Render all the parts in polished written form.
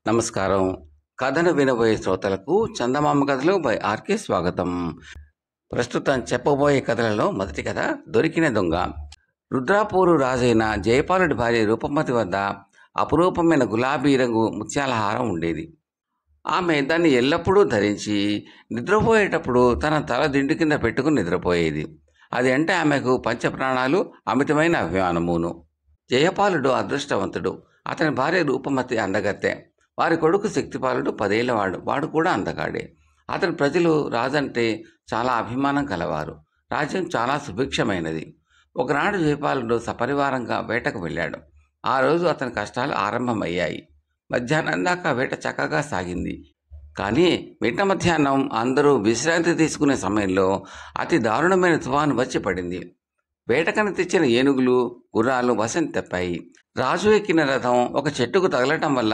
నమస్కారం. కథను వినబోయే శ్రోతలకు చందమామ కథలు బై ఆర్కే స్వాగతం. ప్రస్తుతం చెప్పబోయే కథలలో మొదటి కథ దొరికిన దొంగ. రుద్రాపూరు రాజైన జయపాలుడి భార్య రూపమతి వద్ద అపురూపమైన గులాబీ రంగు ముత్యాల హారం ఉండేది. ఆమె దాన్ని ఎల్లప్పుడూ ధరించి నిద్రపోయేటప్పుడు తన తల దిండు కింద పెట్టుకుని నిద్రపోయేది. అది అంటే ఆమెకు పంచప్రాణాలు, అమితమైన అభిమానమును. జయపాలుడు అదృష్టవంతుడు. అతని భార్య రూపమతి అందగత్తె. వారి కొడుకు శక్తిపాలుడు 10 ఏళ్లవాడు. వాడు కూడా అందగాడే. అతని ప్రజలు రాజంటే చాలా అభిమానం కలవారు. రాజ్యం చాలా సుభిక్షమైనది. ఒకనాడు జయపాలుడు సపరివారంగా వేటకు వెళ్ళాడు. ఆ రోజు అతని కష్టాలు ఆరంభమయ్యాయి. మధ్యాహ్నం దాకా వేట చక్కగా సాగింది. కానీ మిట్ట మధ్యాహ్నం అందరూ విశ్రాంతి తీసుకునే సమయంలో అతి దారుణమైన తుఫాను వచ్చి పడింది. వేటకని తెచ్చిన ఏనుగులు, గుర్రాలు వశం తప్పాయి. రాజు ఎక్కిన రథం ఒక చెట్టుకు తగలటం వల్ల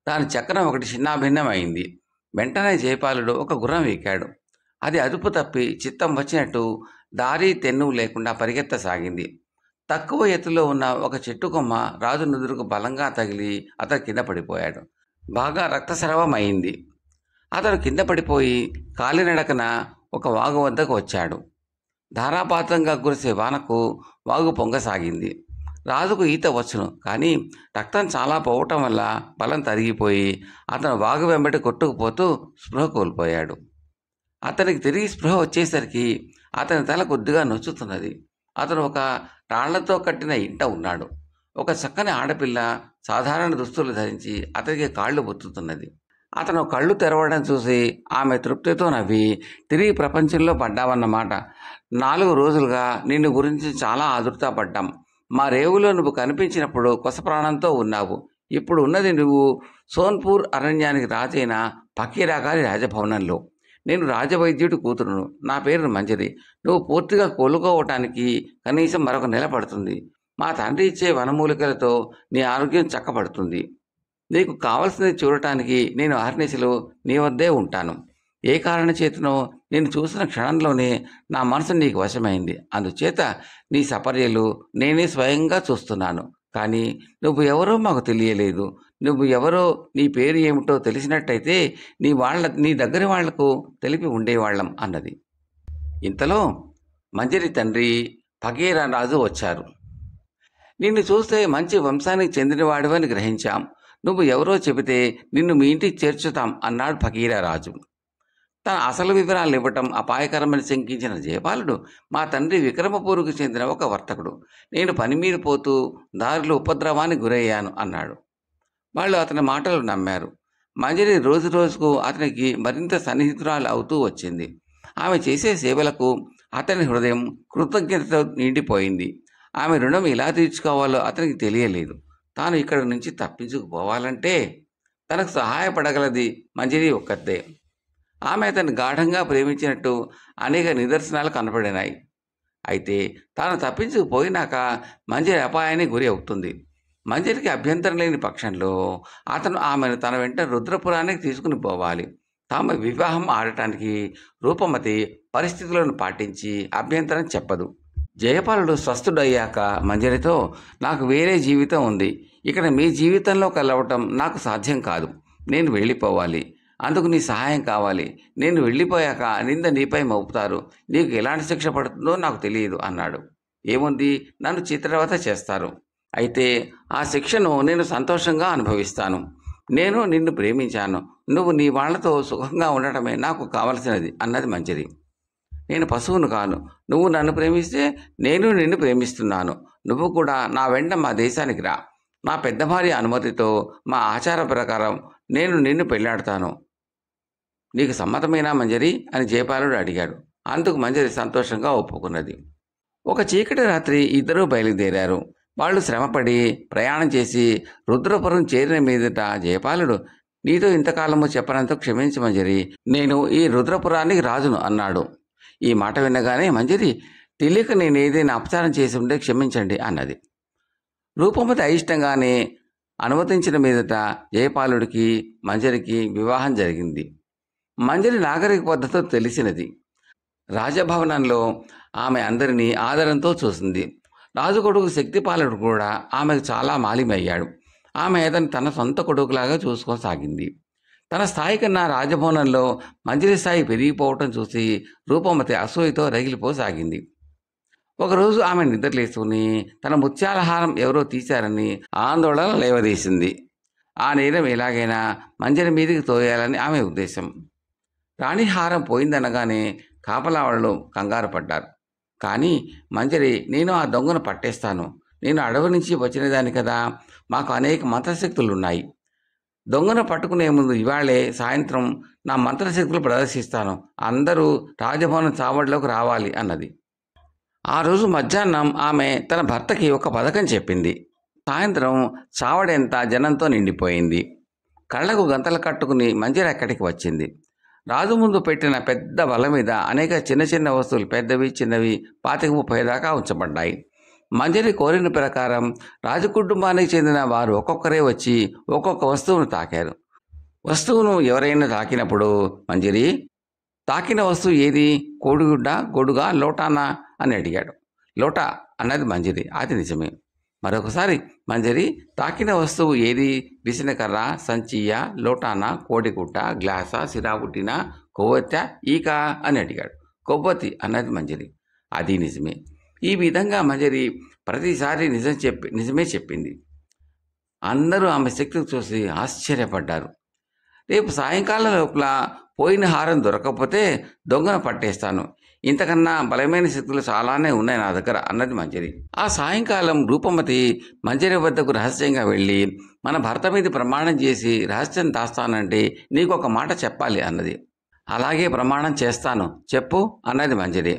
దాని చక్రం ఒకటి చిన్నాభిన్నం అయింది. వెంటనే జయపాలుడు ఒక గుర్రం ఎక్కాడు. అది అదుపు తప్పి చిత్తం వచ్చినట్టు దారి తెన్నువు లేకుండా పరిగెత్తసాగింది. తక్కువ ఎత్తులో ఉన్న ఒక చెట్టు కొమ్మ రాజు నుదురుకు బలంగా తగిలి అతను కింద పడిపోయాడు. బాగా రక్తస్రావం అయింది. అతను కింద పడిపోయి కాలినడకన ఒక వాగు వద్దకు వచ్చాడు. ధారాపాతంగా కురిసే వానకు వాగు పొంగసాగింది. రాజుకు ఈత వచ్చును, కానీ రక్తం చాలా పోవటం వల్ల బలం తరిగిపోయి అతను వాగు వెంబడి కొట్టుకుపోతూ స్పృహ కోల్పోయాడు. అతనికి తిరిగి స్పృహ వచ్చేసరికి అతని తల కొద్దిగా నొచ్చుతున్నది. అతను ఒక రాళ్లతో కట్టిన ఇంట ఉన్నాడు. ఒక చక్కని ఆడపిల్ల సాధారణ దుస్తులు ధరించి అతనికి కాళ్ళు బొత్తుతున్నది. అతను కళ్ళు తెరవడం చూసి ఆమె తృప్తితో నవ్వి, తిరిగి ప్రపంచంలో పడ్డావన్నమాట. 4 రోజులుగా నిన్ను గురించి చాలా ఆదుర్తాపడ్డాం. మా రేవులో నువ్వు కనిపించినప్పుడు కొసప్రాణంతో ఉన్నావు. ఇప్పుడు ఉన్నది నువ్వు సోన్పూర్ అరణ్యానికి రాజైన ఫకీరా గారి రాజభవనంలో. నేను రాజవైద్యుడి కూతురును. నా పేరు మంజరి. నువ్వు పూర్తిగా కోలుకోవటానికి కనీసం మరొక నెల పడుతుంది. మా తండ్రి ఇచ్చే వనమూలికలతో నీ ఆరోగ్యం చక్కబడుతుంది. నీకు కావలసింది చూడటానికి నేను అహర్నిశలు నీ వద్దే ఉంటాను. ఏ కారణ చేతనో నేను చూసిన క్షణంలోనే నా మనసు నీకు వశమైంది. అందుచేత నీ సపర్యలు నేనే స్వయంగా చూస్తున్నాను. కానీ నువ్వు ఎవరో మాకు తెలియలేదు. నువ్వు ఎవరో, నీ పేరు ఏమిటో తెలిసినట్టయితే నీ దగ్గర వాళ్లకు తెలిపి ఉండేవాళ్ళం అన్నది. ఇంతలో మంజరి తండ్రి ఫకీరా రాజు వచ్చారు. నిన్ను చూస్తే మంచి వంశానికి చెందినవాడివని గ్రహించాం. నువ్వు ఎవరో చెబితే నిన్ను మీ ఇంటికి చేర్చుతాం అన్నాడు ఫకీరా రాజు. తన అసలు వివరాలు ఇవ్వటం అపాయకరమని శంకించిన జయపాలుడు, మా తండ్రి విక్రమపూరుకు చెందిన ఒక వర్తకుడు. నేను పని మీద పోతూ దారిలో ఉపద్రవానికి గురయ్యాను అన్నాడు. వాళ్ళు అతని మాటలు నమ్మారు. మంజరి రోజు రోజుకు అతనికి మరింత సన్నిహితురాలు అవుతూ వచ్చింది. ఆమె చేసే సేవలకు అతని హృదయం కృతజ్ఞతతో నిండిపోయింది. ఆమె రుణం ఎలా తీర్చుకోవాలో అతనికి తెలియలేదు. తాను ఇక్కడి నుంచి తప్పించుకుపోవాలంటే తనకు సహాయపడగలది మంజరి ఒక్కతే. ఆమె అతన్ని గాఢంగా ప్రేమించినట్టు అనేక నిదర్శనాలు కనపడినాయి. అయితే తాను తప్పించుకుపోయినాక మంజరి అపాయానికి గురి అవుతుంది. మంజరికి అభ్యంతరం లేని పక్షంలో అతను ఆమెను తన వెంట రుద్రపురానికి తీసుకుని పోవాలి. తాము వివాహం ఆడటానికి రూపమతి పరిస్థితులను పాటించి అభ్యంతరం చెప్పదు. జయపాలుడు స్వస్థుడయ్యాక మంజరితో, నాకు వేరే జీవితం ఉంది. ఇక్కడ మీ జీవితంలో కలవటం నాకు సాధ్యం కాదు. నేను వెళ్ళిపోవాలి. అందుకు నీ సహాయం కావాలి. నేను వెళ్ళిపోయాక నింద నీపై మోపుతారు. నీకు ఎలాంటి శిక్ష పడుతుందో నాకు తెలియదు అన్నాడు. ఏముంది, నన్ను చిత్రవత చేస్తారు. అయితే ఆ శిక్షను నేను సంతోషంగా అనుభవిస్తాను. నేను నిన్ను ప్రేమించాను. నువ్వు నీ వాళ్లతో సుఖంగా ఉండటమే నాకు కావలసినది అన్నది మంజరి. నేను పశువును కాను. నువ్వు నన్ను ప్రేమిస్తే నేను నిన్ను ప్రేమిస్తున్నాను. నువ్వు కూడా నా వెంట మా దేశానికి రా. నా పెద్ద భార్య అనుమతితో మా ఆచార ప్రకారం నేను నిన్ను పెళ్లాడతాను. నీకు సమ్మతమేనా మంజరి అని జయపాలుడు అడిగాడు. అందుకు మంజరి సంతోషంగా ఒప్పుకున్నది. ఒక చీకటి రాత్రి ఇద్దరూ బయలుదేరారు. వాళ్ళు శ్రమపడి ప్రయాణం చేసి రుద్రపురం చేరిన మీదట జయపాలుడు, నీతో ఇంతకాలము చెప్పనందుకు క్షమించు మంజరి. నేను ఈ రుద్రపురానికి రాజును అన్నాడు. ఈ మాట వినగానే మంజరి, తెలియక నేను ఏదైనా అపచారం చేసి ఉంటే క్షమించండి అన్నది. రూపమతి అయిష్టంగానే అనుమతించిన మీదట జయపాలుడికి మంజరికి వివాహం జరిగింది. మంజరి నాగరిక పద్ధతితో తెలిసినది. రాజభవనంలో ఆమె అందరినీ ఆదరంతో చూసింది. రాజు కొడుకు శక్తిపాలుడు కూడా ఆమెకు చాలా మాలిమయ్యాడు. ఆమె అతన్ని తన సొంత కొడుకులాగా చూసుకోసాగింది. తన స్థాయి కన్నా రాజభవనంలో మంజరి స్థాయి పెరిగిపోవటం చూసి రూపమతి అసూయతో రగిలిపోసాగింది. ఒకరోజు ఆమె నిద్రలేసుకుని తన ముత్యాల హారం ఎవరో తీశారని ఆందోళన లేవదీసింది. ఆ నేరం ఎలాగైనా మంజరి మీదికి తోయాలని ఆమె ఉద్దేశం. రాణి హారం పోయిందనగానే కాపలా వాళ్ళు కంగారు పడ్డారు. కానీ మంజరి, నేను ఆ దొంగను పట్టేస్తాను. నేను అడవి నుంచి వచ్చినదాన్ని కదా, మాకు అనేక మంత్రశక్తులున్నాయి. దొంగను పట్టుకునే ముందు ఇవాళే సాయంత్రం నా మంత్రశక్తులు ప్రదర్శిస్తాను. అందరూ రాజభవనం చావడిలోకి రావాలి అన్నది. ఆ రోజు మధ్యాహ్నం ఆమె తన భర్తకి ఒక పథకం చెప్పింది. సాయంత్రం చావడెంత జనంతో నిండిపోయింది. కళ్ళకు గంతలు కట్టుకుని మంజరి అక్కడికి వచ్చింది. రాజు ముందు పెట్టిన పెద్ద బల్ల మీద అనేక చిన్న చిన్న వస్తువులు, పెద్దవి చిన్నవి 25-30 దాకా ఉంచబడ్డాయి. మంజరి కోరిన ప్రకారం రాజకుటుంబానికి చెందిన వారు ఒక్కొక్కరే వచ్చి ఒక్కొక్క వస్తువును తాకారు. వస్తువును ఎవరైనా తాకినప్పుడు మంజరి, తాకిన వస్తువు ఏది? కోడిగుడ్డ, గొడుగా, లోటానా అని అడిగాడు. లోటా అన్నది మంజరి. అది నిజమే. మరొకసారి మంజరి, తాకిన వస్తువు ఏది? విసనకర్ర, సంచియ, లోటానా, కోడిగుడ్డ, గ్లాసా, సిరాబుట్టిన, కొవ్వొత్త, ఈక అని అడిగాడు. కొవ్వొత్తి అన్నది మంజరి. అది నిజమే. ఈ విధంగా మంజరి ప్రతిసారి నిజమే చెప్పింది. అందరూ ఆమె శక్తిని చూసి ఆశ్చర్యపడ్డారు. రేపు సాయంకాలం లోపల పోయిన హారం దొరకకపోతే దొంగను పట్టేస్తాను. ఇంతకన్నా బలమైన శక్తులు చాలానే ఉన్నాయి నా దగ్గర అన్నది మంజరి. ఆ సాయంకాలం రూపమతి మంజరి వద్దకు రహస్యంగా వెళ్ళి, మన భర్త మీద ప్రమాణం చేసి రహస్యం దాస్తానంటే నీకు ఒక మాట చెప్పాలి అన్నది. అలాగే ప్రమాణం చేస్తాను, చెప్పు అన్నది మంజరి.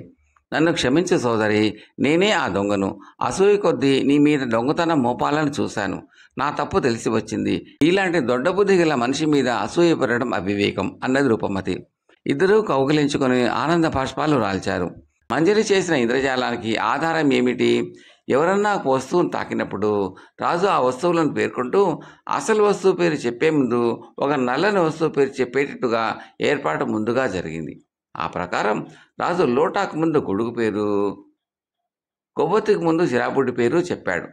నన్ను క్షమించు సోదరి, నేనే ఆ దొంగను. అసూయ కొద్దీ నీ మీద దొంగతనం మోపాలని చూశాను. నా తప్పు తెలిసి వచ్చింది. ఇలాంటి దొడ్డబుద్ధి గల మనిషి మీద అసూయ పడడం అవివేకం అన్నది రూపమతి. ఇద్దరూ కౌగిలించుకొని ఆనంద బాష్పాలు రాల్చారు. మంజరి చేసిన ఇంద్రజాలానికి ఆధారం ఏమిటి? ఎవరన్నా ఒక వస్తువును తాకినప్పుడు రాజు ఆ వస్తువులను పేర్కొంటూ అసలు వస్తువు పేరు చెప్పే ముందు ఒక నల్లని వస్తువు పేరు చెప్పేటట్టుగా ఏర్పాటు ముందుగా జరిగింది. ఆ ప్రకారం రాజు లోటాకు ముందు గొడుగు పేరు, కొవ్వొత్తికి ముందు సిరాబుడ్డి పేరు చెప్పాడు.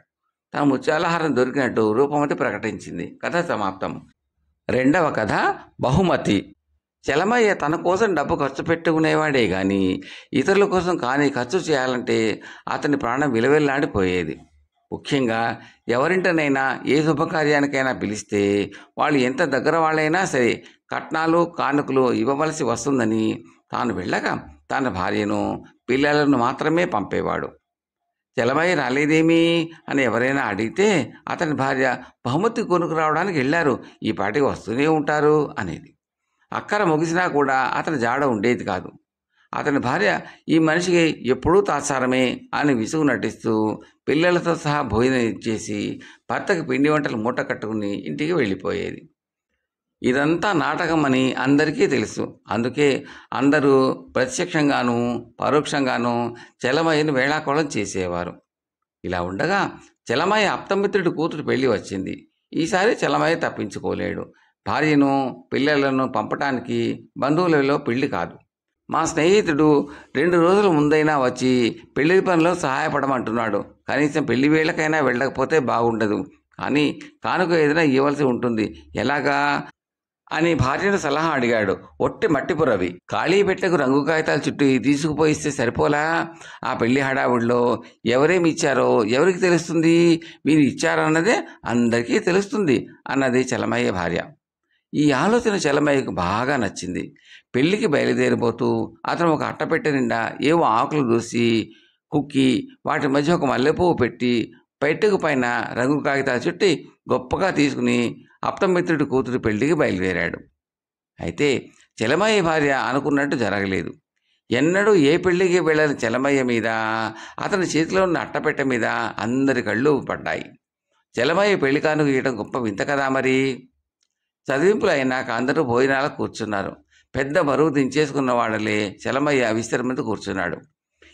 తన ముత్యాలహారం దొరికినట్టు రూపమతి ప్రకటించింది. కథ సమాప్తం. రెండవ కథ బహుమతి. చలమయ్య తన కోసం డబ్బు ఖర్చు పెట్టుకునేవాడే గాని ఇతరుల కోసం కానీ ఖర్చు చేయాలంటే అతని ప్రాణం విలవిల్లాడిపోయేది. ముఖ్యంగా ఎవరింటనైనా ఏ శుభకార్యానికైనా పిలిస్తే వాళ్ళు ఎంత దగ్గర వాళ్ళైనా సరే కట్నాలు కానుకలు ఇవ్వవలసి వస్తుందని తాను వెళ్ళక తన భార్యను పిల్లలను మాత్రమే పంపేవాడు. చలమయ్య రాలేదేమీ అని ఎవరైనా అడిగితే అతని భార్య బహుమతి కొనుక్కు రావడానికి వెళ్ళారు, ఈ పాటికి వస్తూనే ఉంటారు అనేది. అక్కర ముగిసినా కూడా అతని జాడ ఉండేది కాదు. అతని భార్య ఈ మనిషికి ఎప్పుడూ తాత్సారమే అని విసుగు నటిస్తూ పిల్లలతో సహా భోజనం ఇచ్చేసి భర్తకి పిండి వంటలు మూట కట్టుకుని ఇంటికి వెళ్ళిపోయేది. ఇదంతా నాటకం అని అందరికీ తెలుసు. అందుకే అందరూ ప్రత్యక్షంగానూ పరోక్షంగానూ చలమయ్యను వేళాకోళం చేసేవారు. ఇలా ఉండగా చలమయ్య అప్తమిత్రుడి కూతురు పెళ్లి వచ్చింది. ఈసారి చలమయ్య తప్పించుకోలేడు. భార్యను పిల్లలను పంపటానికి బంధువులలో పెళ్లి కాదు. మా స్నేహితుడు 2 రోజుల ముందైనా వచ్చి పెళ్లి పనిలో సహాయపడమంటున్నాడు. కనీసం పెళ్లి వేళకైనా వెళ్ళకపోతే బాగుండదు, కానీ కానుక ఏదైనా ఇవ్వాల్సి ఉంటుంది, ఎలాగా అని భార్యను సలహా అడిగాడు. ఒట్టి మట్టిపురవి ఖాళీ పెట్టెకు రంగు కాగితాలు చుట్టూ తీసుకుపోయిస్తే సరిపోలా? ఆ పెళ్లి హడావుడిలో ఎవరేమి ఇచ్చారో ఎవరికి తెలుస్తుంది? మీరు ఇచ్చారన్నదే అందరికీ తెలుస్తుంది అన్నది చలమయ్య భార్య. ఈ ఆలోచన చలమయ్యకు బాగా నచ్చింది. పెళ్లికి బయలుదేరిపోతూ అతను ఒక అట్టపెట్టె నిండా ఏవో ఆకులు దూసి కుక్కి వాటి మధ్య ఒక మల్లెపువ్వు పెట్టి పెట్టెకు పైన రంగు కాగితాలు చుట్టి గొప్పగా తీసుకుని అప్తమిత్రుడి కూతురు పెళ్లికి బయలుదేరాడు. అయితే చలమయ్య భార్య అనుకున్నట్టు జరగలేదు. ఎన్నడూ ఏ పెళ్లికి వెళ్ళని చలమయ్య మీద, అతని చేతిలో ఉన్న అట్టపెట్టె మీద అందరి కళ్ళు పడ్డాయి. చలమయ్య పెళ్లి కానుక ఇవ్వడం గొప్ప వింత కదా మరి. చదివింపులు అయినాక అందరూ భోజనాలకు కూర్చున్నారు. పెద్ద బరువు దించేసుకున్న వాడలే చలమయ్య విశ్రమంతో కూర్చున్నాడు.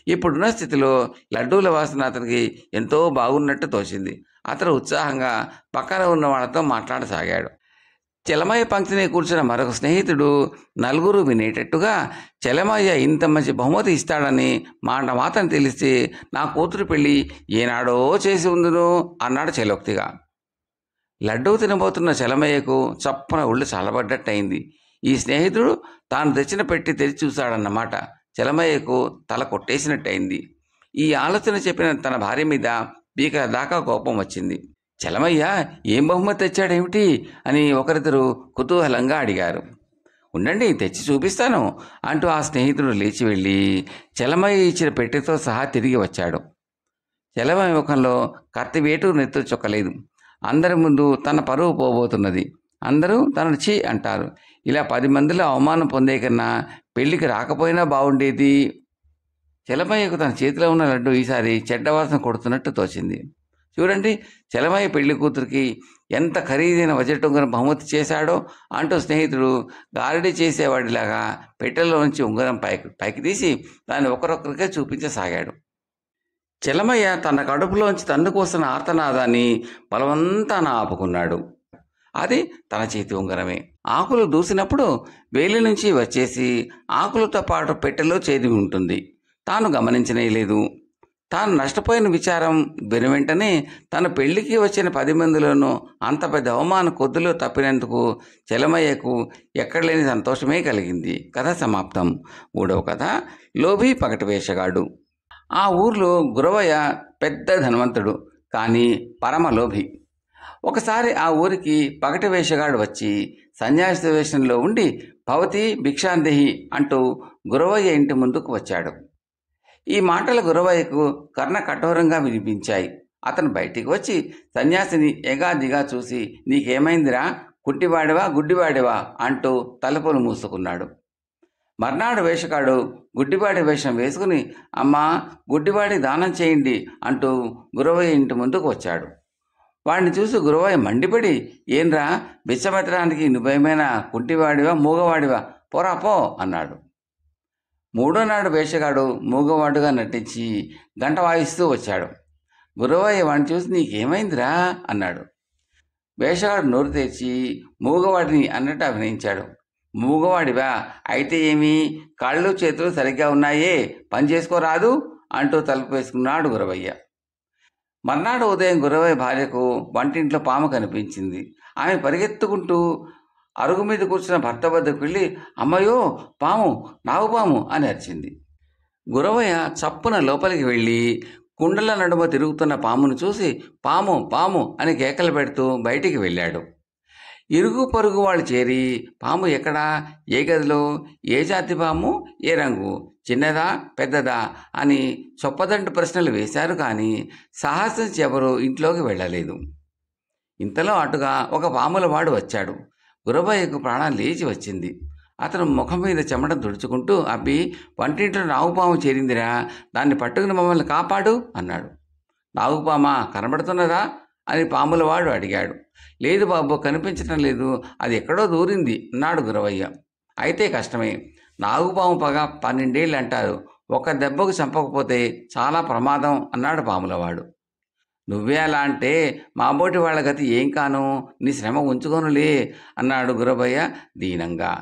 ఇప్పుడున్న స్థితిలో లడ్డూల వాసన అతనికి ఎంతో బాగున్నట్టు తోచింది. అతను ఉత్సాహంగా పక్కన ఉన్న వాళ్ళతో మాట్లాడసాగాడు. చలమయ్య పంక్తిని కూర్చున్న మరొక స్నేహితుడు నలుగురు వినేటట్టుగా, చలమయ్య ఇంత మంచి బహుమతి ఇస్తాడని మాటని తెలిస్తే నా కూతురు పెళ్ళి ఏనాడో చేసి ఉందును అన్నాడు చలోక్తిగా. లడ్డూ తినబోతున్న చలమయ్యకు చప్పున ఒళ్ళు చల్లబడ్డట్టయింది. ఈ స్నేహితుడు తాను తెచ్చిన పెట్టి తెరిచి చూశాడన్నమాట. చలమయ్యకు తల కొట్టేసినట్టయింది. ఈ ఆలోచన చెప్పిన తన భార్య మీద పీకల దాకా కోపం వచ్చింది. చలమయ్య ఏం బహుమతి తెచ్చాడేమిటి అని ఒకరిద్దరు కుతూహలంగా అడిగారు. ఉండండి, తెచ్చి చూపిస్తాను అంటూ ఆ స్నేహితుడు లేచి వెళ్ళి చలమయ్య ఇచ్చిన పెట్టెతో సహా తిరిగి వచ్చాడు. చలమయ్య ముఖంలో కత్తివేటు నెత్తురు చొక్కలేదు. అందరి ముందు తన పరువు పోబోతున్నది. అందరూ తనను ఛీ అంటారు. ఇలా 10 మందిలో అవమానం పొందే కన్నా పెళ్లికి రాకపోయినా బాగుండేది. చలమయ్యకు తన చేతిలో ఉన్న లడ్డు ఈసారి చెడ్డవాసన కొడుతున్నట్టు తోచింది. చూడండి, చలమయ్య పెళ్లి కూతురికి ఎంత ఖరీదైన వజ్రటుంగరం బహుమతి చేశాడో అంటూ స్నేహితుడు గారడీ చేసేవాడిలాగా పెట్టెలో నుంచి ఉంగరం పైకి తీసి దాన్ని ఒకరొకరికే చూపించసాగాడు. చలమయ్య తన కడుపులోంచి తన్నుకోసిన ఆర్తనాదాన్ని బలవంతాన ఆపుకున్నాడు. అది తన చేతి ఉంగరమే. ఆకులు దూసినప్పుడు వేలి నుంచి వచ్చేసి ఆకులతో పాటు పెట్టెలో చేది ఉంటుంది. తాను గమనించనేలేదు. తాను నష్టపోయిన విచారం వెనువెంటనే తన పెళ్లికి వచ్చిన 10 మందిలోనూ అంత పెద్ద అవమానం కొద్దిలో తప్పినందుకు చలమయ్యకు ఎక్కడలేని సంతోషమే కలిగింది. కథ సమాప్తం. 3వ కథ, లోభి పగటి వేషగాడు. ఆ ఊర్లో గురవయ్య పెద్ద ధనవంతుడు, కానీ పరమలోభి. ఒకసారి ఆ ఊరికి పగటి వేషగాడు వచ్చి సన్యాసి వేషంలో ఉండి భవతి భిక్షాందేహి అంటూ గురవయ్య ఇంటి ముందుకు వచ్చాడు. ఈ మాటలు గురవయ్యకు కర్ణ కఠోరంగా వినిపించాయి. అతను బయటికి వచ్చి సన్యాసిని ఎగాదిగా చూసి, నీకేమైందిరా, కుంటివాడివా గుడ్డివాడివా అంటూ తలుపులు మూసుకున్నాడు. మర్నాడు వేషగాడు గుడ్డివాడి వేషం వేసుకుని, అమ్మా గుడ్డివాడి దానం చేయండి అంటూ గురవయ్య ఇంటి ముందుకు వచ్చాడు. వాడిని చూసి గురవయ్య మండిపడి, ఏంరా బిచ్చమెత్తడానికి నువ్వేమైనా కుంటివాడివా మూగవాడివా, పోరా పో అన్నాడు. 3వ నాడు వేషగాడు మూగవాడుగా నటించి గంట వాయిస్తూ వచ్చాడు. గురవయ్య వాడిని చూసి, నీకేమైందిరా అన్నాడు. వేషగాడు నోరు తెచ్చి మూగవాడిని అన్నట్టు అభినయించాడు. మూగవాడివా, అయితే ఏమి, కాళ్ళు చేతులు సరిగ్గా ఉన్నాయే, పని చేసుకోరాదు అంటూ తలుపు వేసుకున్నాడు గురవయ్య. మర్నాడు ఉదయం గురవయ్య భార్యకు వంటింట్లో పాము కనిపించింది. ఆమె పరిగెత్తుకుంటూ అరుగు మీద కూర్చున్న భర్త వద్దకు వెళ్ళి, అమ్మయ్యో పాము, నాగుపాము అని అరిచింది. గురవయ్య చప్పున లోపలికి వెళ్ళి కుండల నడుమ తిరుగుతున్న పామును చూసి పాము పాము అని కేకలు పెడుతూ బయటికి వెళ్ళాడు. ఇరుగు పొరుగు వాళ్ళు చేరి, పాము ఎక్కడా, ఏ గదిలో, ఏ జాతి పాము, ఏ రంగు, చిన్నదా పెద్దదా అని చొప్పదంటు ప్రశ్నలు వేశారు. కానీ సాహసించి ఎవరూ ఇంట్లోకి వెళ్ళలేదు. ఇంతలో అటుగా ఒక పాములవాడు వచ్చాడు. గురవయ్యకు ప్రాణం లేచి వచ్చింది. అతను ముఖం మీద చెమట తుడుచుకుంటూ, అబ్బి వంటింట్లో నాగుపాము చేరిందిరా, దాన్ని పట్టుకుని మమ్మల్ని కాపాడు అన్నాడు. నాగుపామా, కనబడుతున్నదా అని పాములవాడు అడిగాడు. లేదు బాబు, కనిపించటం లేదు, అది ఎక్కడో దూరింది అన్నాడు గురవయ్య. అయితే కష్టమే, నాగుపాము పగ 12 ఏళ్ళు అంటారు, ఒక దెబ్బకు చంపకపోతే చాలా ప్రమాదం అన్నాడు పాములవాడు. నువ్వే అలా అంటే మాబోటి వాళ్ళ గతి ఏం కాను, నీ శ్రమ ఉంచుకోనులే అన్నాడు గురవయ్య దీనంగా.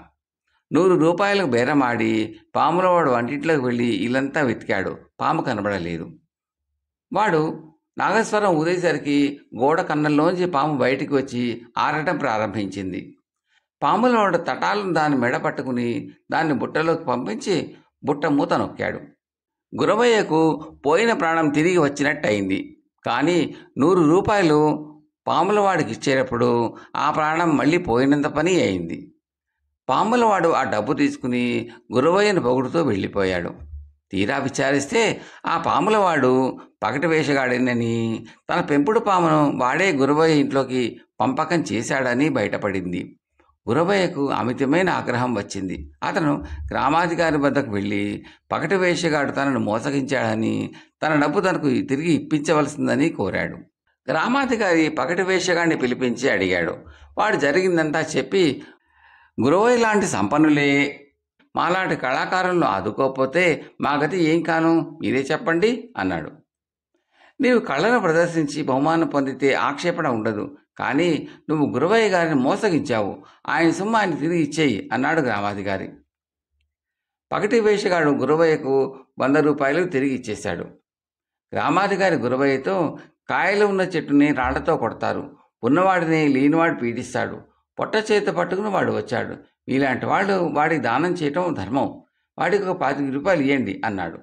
100 రూపాయలకు బేరమాడి పాములవాడు వంటింట్లోకి వెళ్ళి ఇల్లంతా వెతికాడు. పాము కనబడలేదు. వాడు నాగస్వరం ఊదేసరికి గోడ కన్నంలోంచి పాము బయటికి వచ్చి ఆరటం ప్రారంభించింది. పాములవాడు తటాలను దాని మెడ పట్టుకుని దాన్ని బుట్టలోకి పంపించి బుట్ట మూత నొక్కాడు. గురవయ్యకు పోయిన ప్రాణం తిరిగి వచ్చినట్టయింది. కానీ 100 రూపాయలు పాములవాడికి ఇచ్చేటప్పుడు ఆ ప్రాణం మళ్ళీ పోయినంత పని అయింది. పాములవాడు ఆ డబ్బు తీసుకుని గురవయ్యను పొగుడుతూ వెళ్ళిపోయాడు. తీరా విచారిస్తే ఆ పాములవాడు పగటి వేషగాడేనని, తన పెంపుడు పామును వాడే గురవయ్య ఇంట్లోకి పంపకం చేశాడని బయటపడింది. గురవయ్యకు అమితమైన ఆగ్రహం వచ్చింది. అతను గ్రామాధికారి వద్దకు వెళ్ళి పగటి వేషగాడు తనను మోసగించాడని, తన డబ్బు తనకు తిరిగి ఇప్పించవలసిందని కోరాడు. గ్రామాధికారి పగటి వేషగాడిని పిలిపించి అడిగాడు. వాడు జరిగిందంతా చెప్పి, గురవయ్య లాంటి సంపన్నులే మాలాంటి కళాకారులను ఆదుకోకపోతే మా గతి ఏం కాను, మీరే చెప్పండి అన్నాడు. నీవు కళను ప్రదర్శించి బహుమానం పొందితే ఆక్షేపణ ఉండదు, కానీ నువ్వు గురవయ్య గారిని మోసగించావు, ఆయన సొమ్ము ఆయన తిరిగి ఇచ్చేయి అన్నాడు గ్రామాధికారి. పగటి వేషగాడు గురవయ్యకు 100 రూపాయలు తిరిగి ఇచ్చేశాడు. గ్రామాధికారి గురవయ్యతో, కాయలు ఉన్న చెట్టుని రాళ్లతో కొడతారు, ఉన్నవాడిని లేనివాడు పీడిస్తాడు. పొట్ట చేత పట్టుకుని వాడు వచ్చాడు. మీలాంటి వాళ్ళు వాడికి దానం చేయటం ధర్మం. వాడికి ఒక 25 రూపాయలు ఇవ్వండి అన్నాడు.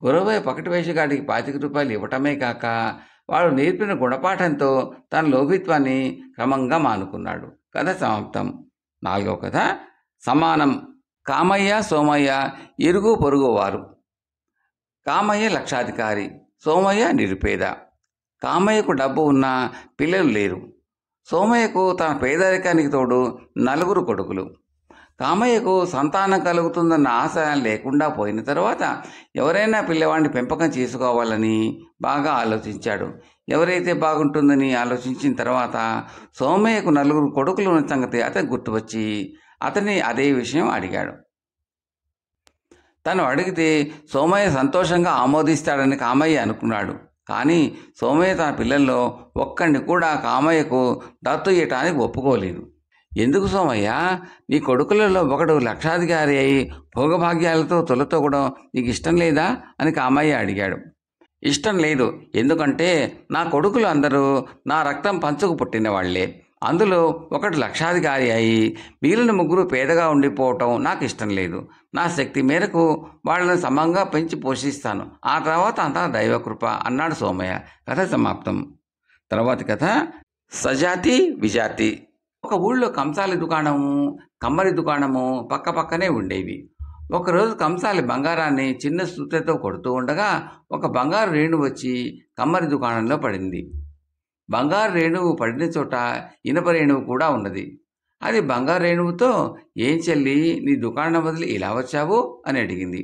గురవయ్య పకటి వేషగాడికి 25 రూపాయలు ఇవ్వటమే కాక వాడు నేర్పిన గుణపాఠంతో తన లోభిత్వాన్ని క్రమంగా మానుకున్నాడు. కథ సమాప్తం. 4వ కథ సమానం. కామయ్య సోమయ్య ఇరుగు పొరుగు వారు. కామయ్య లక్షాధికారి, సోమయ్య నిరుపేద. కామయ్యకు డబ్బు ఉన్నా పిల్లలు లేరు. సోమయ్యకు తన పేదరికానికి తోడు 4 కొడుకులు. కామయ్యకు సంతానం కలుగుతుందన్న ఆశ లేకుండా పోయిన తర్వాత ఎవరైనా పిల్లవాడిని పెంపకం చేసుకోవాలని బాగా ఆలోచించాడు. ఎవరైతే బాగుంటుందని ఆలోచించిన తర్వాత సోమయ్యకు 4 కొడుకులు ఉన్న సంగతి అతను గుర్తువచ్చి అతన్ని అదే విషయం అడిగాడు. తను అడిగితే సోమయ్య సంతోషంగా ఆమోదిస్తాడని కామయ్య అనుకున్నాడు. కానీ సోమయ్య తన పిల్లల్లో ఒక్కడిని కూడా కామయ్యకు దత్తు ఇయ్యటానికి ఒప్పుకోలేదు. ఎందుకు సోమయ్య, నీ కొడుకులలో ఒకడు లక్షాధికారి అయి భోగభాగ్యాలతో తొలతొగడం నీకు ఇష్టం లేదా అని కామయ్య అడిగాడు. ఇష్టం లేదు. ఎందుకంటే నా కొడుకులు అందరూ నా రక్తం పంచుకు పుట్టిన వాళ్లే. అందులో ఒకడు లక్షాధికారి అయి మిగిలిన 3 పేదగా ఉండిపోవటం నాకు ఇష్టం లేదు. నా శక్తి మేరకు వాళ్ళని సమంగా పెంచి పోషిస్తాను. ఆ తర్వాత అంతా దైవకృప అన్నాడు సోమయ్య. కథ సమాప్తం. తర్వాతి కథ సజాతి విజాతి. ఒక ఊళ్ళో కంసాలి దుకాణము, కమ్మరి దుకాణము పక్క పక్కనే ఉండేవి. ఒకరోజు కంసాలి బంగారాన్ని చిన్న సూత్రతో కొడుతూ ఉండగా ఒక బంగారు రేణువు వచ్చి కమ్మరి దుకాణంలో పడింది. బంగారు రేణువు పడిన చోట ఇనప రేణువు కూడా ఉన్నది. అది బంగారు రేణువుతో, ఏం చెల్లి, నీ దుకాణం వదిలి ఇలా వచ్చావు అని అడిగింది.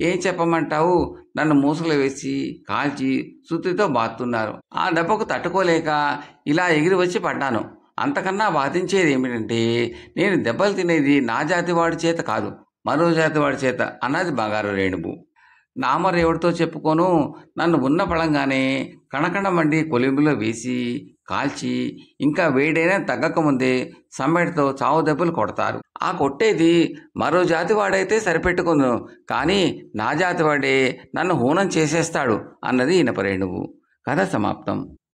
ఏం చెప్పమంటావు, నన్ను మూసలు వేసి కాల్చి సుత్తితో బాతున్నారు. ఆ దెబ్బకు తట్టుకోలేక ఇలా ఎగిరి వచ్చి పడ్డాను. అంతకన్నా బాధించేది ఏమిటంటే నేను దెబ్బలు తినేది నా జాతివాడి చేత కాదు, మరో జాతివాడి చేత అన్నది బంగారు రేణువు. నామరేవుడితో చెప్పుకోను, నన్ను ఉన్న పళంగానే కణకణ మండి కొలింబులో వేసి కాల్చి ఇంకా వేడైనా తగ్గకముందే సమ్మెడితో చావు దెబ్బలు కొడతారు. ఆ కొట్టేది మరో జాతివాడైతే సరిపెట్టుకుందు, కానీ నా జాతివాడే నన్ను హూనం చేసేస్తాడు అన్నది ఇనప రేణువు. కథ సమాప్తం.